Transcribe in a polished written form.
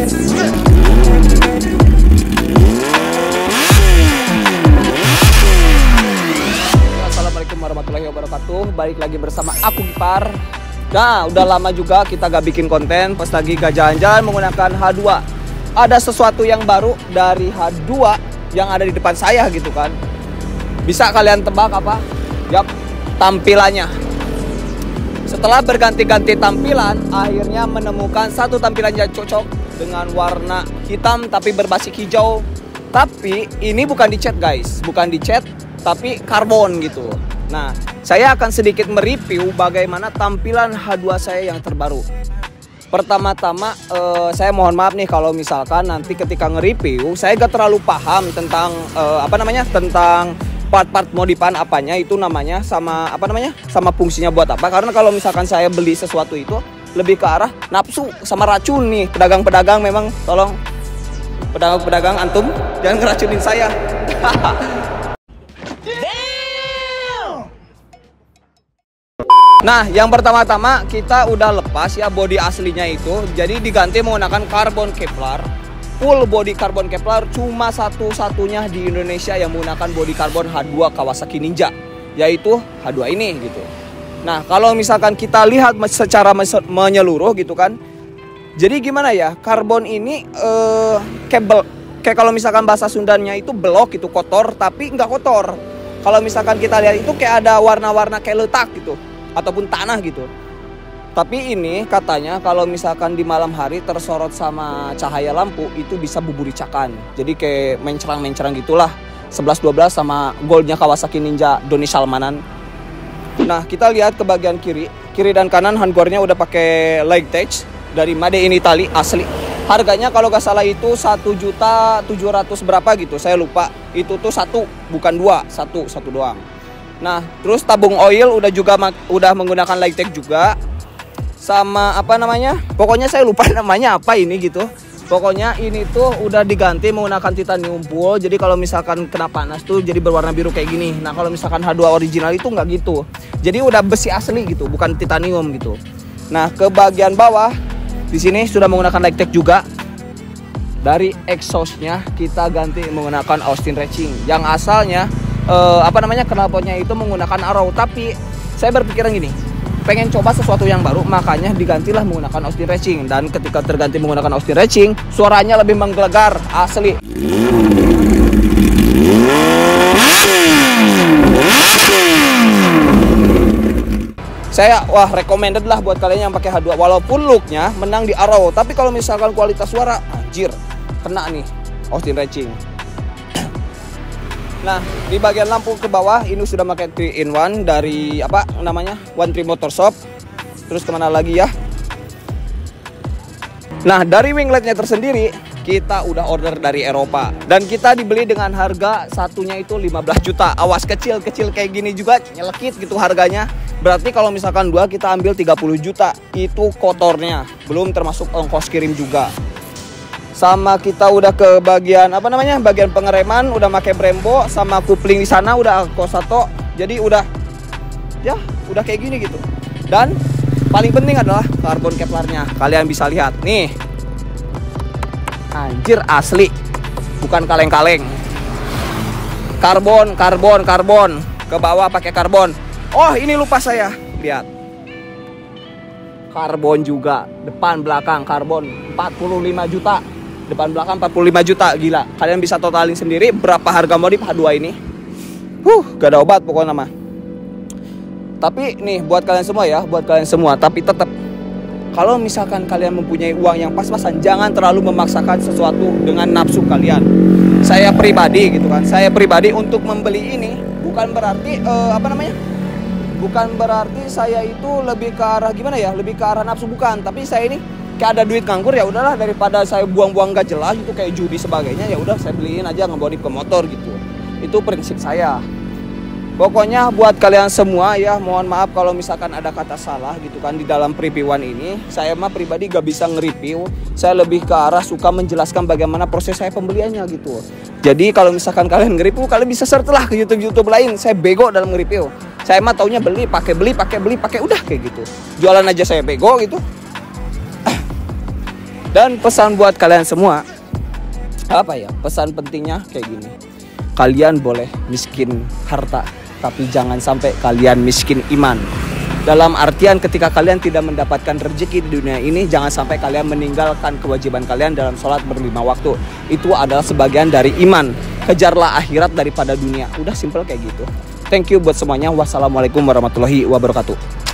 Assalamualaikum warahmatullahi wabarakatuh. Balik lagi bersama aku Gipar. Nah, udah lama juga kita gak bikin konten. Pas lagi gak jalan-jalan menggunakan H2. Ada sesuatu yang baru dari H2 yang ada di depan saya gitu kan. Bisa kalian tebak apa? Yap, tampilannya. Setelah berganti-ganti tampilan, akhirnya menemukan satu tampilan yang cocok dengan warna hitam tapi berbasis hijau. Tapi ini bukan dicat guys, bukan dicat tapi karbon gitu. Nah, saya akan sedikit mereview bagaimana tampilan H2 saya yang terbaru. Pertama-tama saya mohon maaf nih kalau misalkan nanti ketika nge-review saya gak terlalu paham tentang tentang part-part modifan apanya itu namanya sama sama fungsinya buat apa. Karena kalau misalkan saya beli sesuatu itu lebih ke arah nafsu sama racun nih. Pedagang-pedagang memang tolong pedagang-pedagang antum jangan ngeracunin saya. Nah, yang pertama-tama kita udah lepas ya bodi aslinya itu. Jadi diganti menggunakan karbon Kevlar. Full body karbon Kevlar, cuma satu-satunya di Indonesia yang menggunakan body karbon H2 Kawasaki Ninja, yaitu H2 ini gitu. Nah, kalau misalkan kita lihat secara menyeluruh gitu kan. Jadi gimana ya? Karbon ini kabel kayak kalau misalkan bahasa Sundanya itu belok itu kotor tapi nggak kotor. Kalau misalkan kita lihat itu kayak ada warna-warna kayak letak gitu ataupun tanah gitu. Tapi ini katanya kalau misalkan di malam hari tersorot sama cahaya lampu itu bisa buburicakan. Jadi kayak mencerang-mencerang gitulah. 11-12 sama goldnya Kawasaki Ninja Doni Salmanan. Nah, kita lihat ke bagian kiri dan kanan handguardnya udah pakai leg touch dari Made in Italy asli. Harganya kalau gak salah itu 1.700.000 berapa gitu, saya lupa. Itu tuh satu, bukan dua, satu doang. Nah, terus tabung oil udah menggunakan light tech juga. Sama pokoknya saya lupa namanya apa ini gitu. Pokoknya ini tuh udah diganti menggunakan titanium pool. Jadi kalau misalkan kena panas tuh jadi berwarna biru kayak gini. Nah, kalau misalkan H2 original itu nggak gitu. Jadi udah besi asli gitu, bukan titanium gitu. Nah, ke bagian bawah di sini sudah menggunakan light tech juga. Dari exhaustnya kita ganti menggunakan Austin Racing. Yang asalnya knalpotnya itu menggunakan Arrow, tapi saya berpikiran gini, pengen coba sesuatu yang baru, makanya digantilah menggunakan Austin Racing. Dan ketika terganti menggunakan Austin Racing, suaranya lebih menggelegar asli. Saya recommended lah buat kalian yang pakai H2. Walaupun looknya menang di Arrow, tapi kalau misalkan kualitas suara, anjir, kena nih Austin Racing. Nah, di bagian lampu ke bawah ini sudah pakai 3-in-1 dari One Tree Motorshop. Terus kemana lagi ya? Nah, dari wingletnya tersendiri kita udah order dari Eropa dan kita dibeli dengan harga satunya itu 15 juta. Awas kecil-kecil kayak gini juga nyelekit gitu harganya. Berarti kalau misalkan dua kita ambil 30 juta. Itu kotornya, belum termasuk ongkos kirim juga. Sama kita udah ke bagian bagian pengereman udah pakai Brembo, sama kupling di sana udah Kosato. Jadi udah kayak gini gitu. Dan paling penting adalah karbon Kevlarnya. Kalian bisa lihat nih. Anjir asli. Bukan kaleng-kaleng. Karbon. Ke bawah pakai karbon. Oh, ini lupa saya. Lihat. Karbon juga, depan belakang karbon 45 juta. Depan belakang 45 juta, gila. Kalian bisa totalin sendiri berapa harga modif H2 ini. Gak ada obat pokoknya mah. Tapi nih buat kalian semua tapi tetap kalau misalkan kalian mempunyai uang yang pas-pasan, jangan terlalu memaksakan sesuatu dengan nafsu kalian. Saya pribadi gitu kan. Saya pribadi untuk membeli ini bukan berarti bukan berarti saya itu lebih ke arah lebih ke arah nafsu, bukan. Tapi saya ini kayak ada duit nganggur, ya udahlah daripada saya buang-buang gak jelas itu kayak judi sebagainya, ya udah saya beliin aja ngebodif ke motor gitu. Itu prinsip saya. Pokoknya buat kalian semua ya, mohon maaf kalau misalkan ada kata salah gitu kan di dalam reviewan ini. Saya mah pribadi gak bisa nge-review. Saya lebih ke arah suka menjelaskan bagaimana proses saya pembeliannya gitu. Jadi kalau misalkan kalian nge-review, kalian bisa search lah ke YouTube lain. Saya bego dalam nge-review. Saya mah taunya beli, pakai udah kayak gitu. Jualan aja saya bego gitu. Dan pesan buat kalian semua, apa ya, pesan pentingnya kayak gini. Kalian boleh miskin harta, tapi jangan sampai kalian miskin iman. Dalam artian ketika kalian tidak mendapatkan rezeki di dunia ini, jangan sampai kalian meninggalkan kewajiban kalian dalam sholat berlima waktu. Itu adalah sebagian dari iman. Kejarlah akhirat daripada dunia. Udah simple kayak gitu. Thank you buat semuanya. Wassalamualaikum warahmatullahi wabarakatuh.